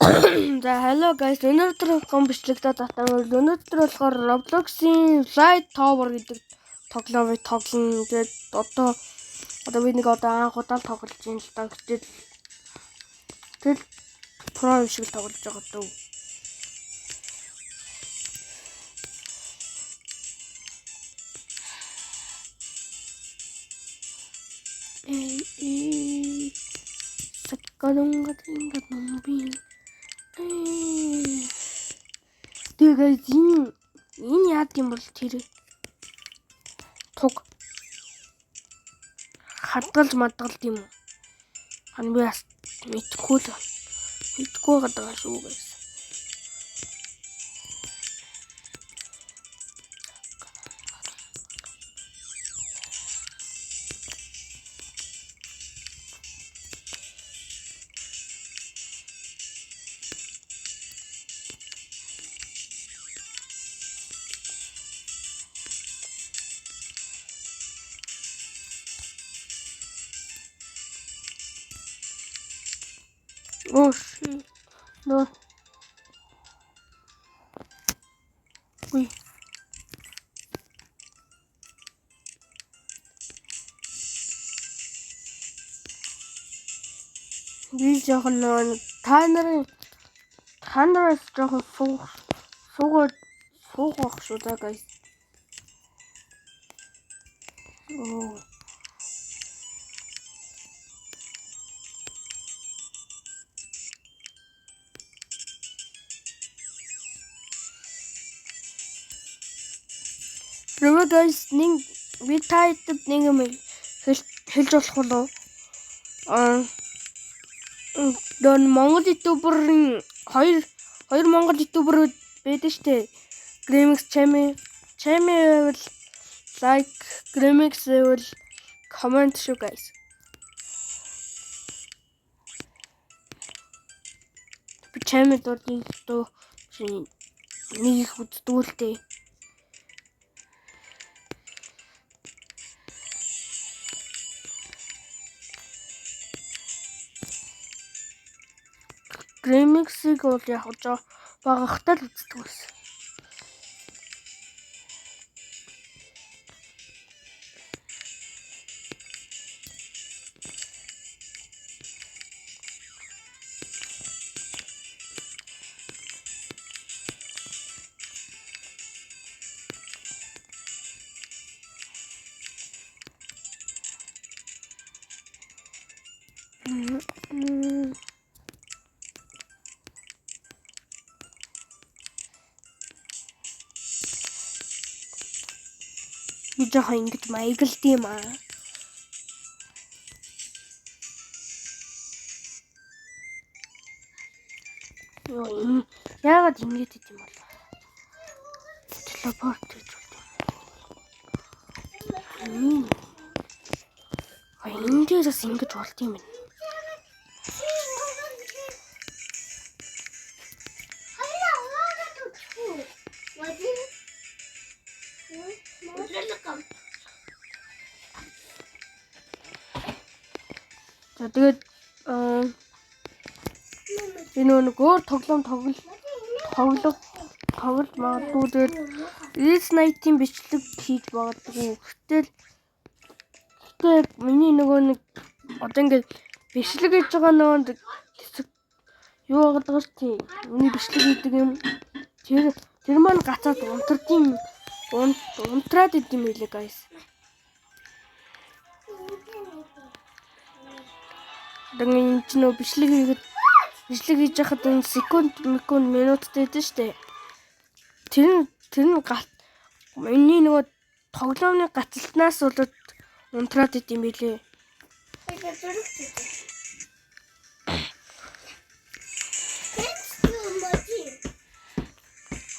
За hello guys, өнөөдөр бичлэгтэй татсан. Өнөөдөр болохоор Roblox-ийн Flight Tower гэдэг тоглоомыг тоглоно. Тэгээд одоо би нэг анх удаа тоглож байна л да. Тэгэл pro шиг тоглож байгаа дөө. Саккалунгаtinga номби. Тэгээд энэ яад юм бол тэр туг хадгалж мадгалд юм уу? Хан би бас мэдгүй байгаа шүү guys. Oh shit. No. Ui. Би жоохон та нараас жоохон суугах шүү да guys. Oh. Remember guys, би тайдад нэг юм хэлж болох болов. Дон Монгол ютуберын хоёр Монгол ютубер байдаг штэ. Grimix Chami will like, Grimix will comment шүү guys. Би Chami дурдын дөө нэг их үздүүлтэй. Grimix-ийг бол яг багахтаа л үздэг байсан. Би жоохон ингэж маягалд юм аа. Яагаад ингэж ийм бол? Телепорт гэж байна. Энэ дээрээс ингэж болт юм байна. За тэгээд энэ нэг өөр тоглоом тоглож магадгүй тэгээд S90-ийн бичлэг хийж магадгүй. Гэхдээ миний нөгөө нэг одоо ингээд бичлэг хийж байгаа нөгөө юу байгаа ч тийм миний бичлэг хийдэг юм. Тэр маань гацаад унтраад идэм байлээ guys. Dengan чинь бичлэг хийж байхад энэ секунд минуттай дээ штэ. Тэр нь миний нөгөө тоглоомны гацалтнаас болоод унтраад идэм байлээ.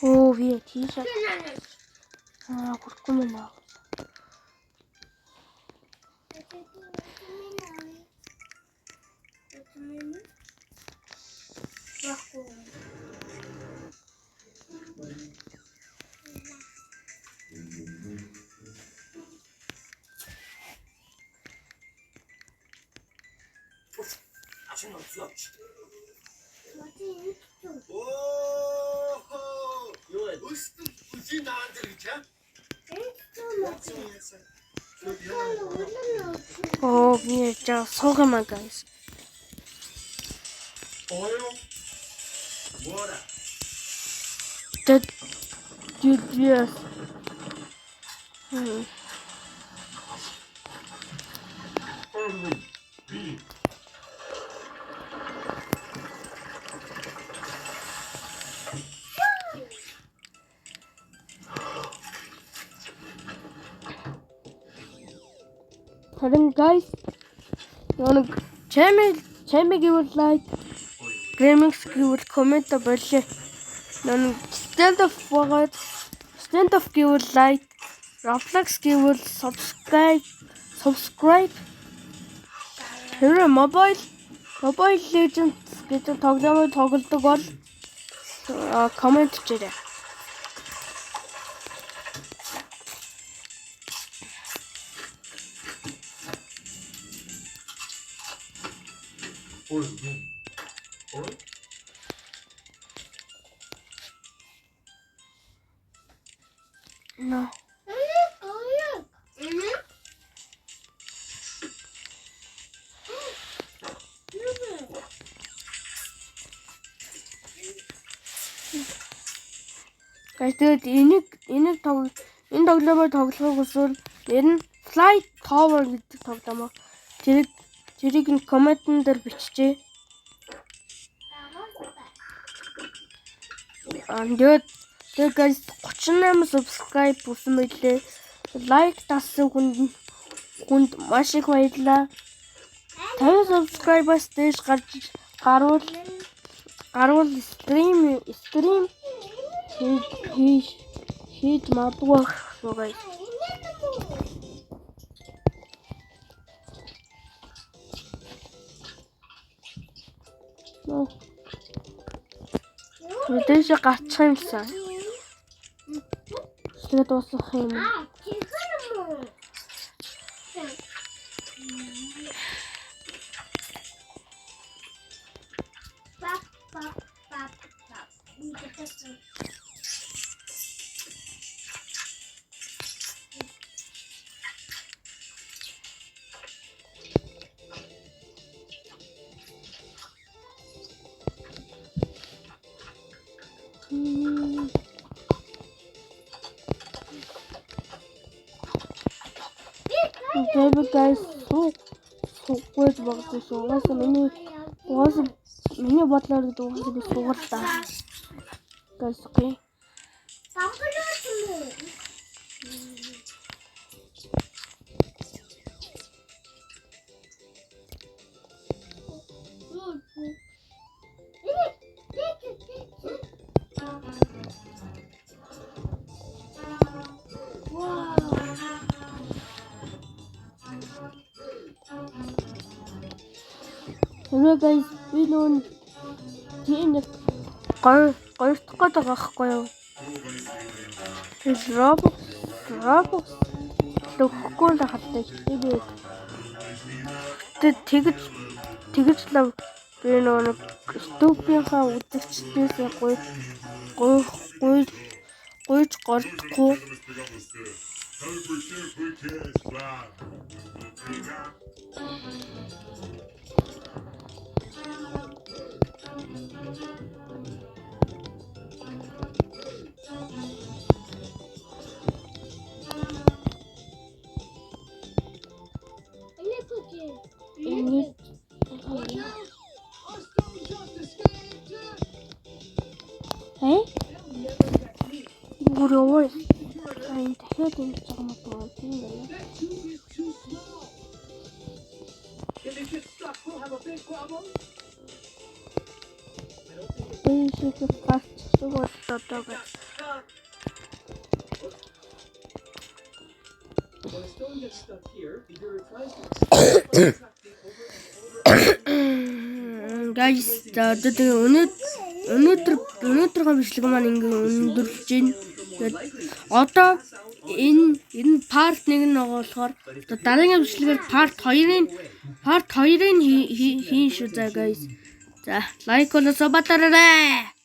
Оо ви тийш. Хүрхгүй мэнэ. Oh, mir ja so gemacht, guys. That yes. Harин guys, нэг channel гэвэл like, Remix гэвэл comment болоо. Нэг stand up гэвэл like, Roblox гэвэл subscribe. Тэр Mobile Legends гэдэг тоглоомыг тоглодог бол comment хийрээ. No. Guys, тэгээд энэ тоглоомыг тоглохыг хүсвэл ер нь Flight Tower гэдэг тоглоом. Тэрийг нь комментэн дээр биччихье. Тэгээд guys 38 subscribe болсон байлээ. Like тассан хүнд маш их баярлалаа. 50 subscribe-аас дээш гарвал stream хийж магадгүй guys. Мэдээж гарчих юмсан. Тэгээд дуусах юм. Okay, guys, so good about this. So, many bottler do this over time. Guys, okay. Hello guys, би нүүн тийм нэг гоё дахь гэдэг байхгүй юу? Roblox лөгөхгүй л хатдаг. Тэгэж лав би нэг ступийнхаа үдэгчдээс гойж гордохгүй. Hey? Good away. I'm heading to my phone. If they get stuck, we'll have a big problem. Basically, fast to watch the dog. When a stone gets stuck here, either it tries to guys, өнөөдрийн бичлэг маань ингээ өндөрлж байна. Одоо энэ part 1 нь болохоор дараагийн бичлэгээр part 2-ын хийн шүү заа guys. За, лайк болоо батараарай.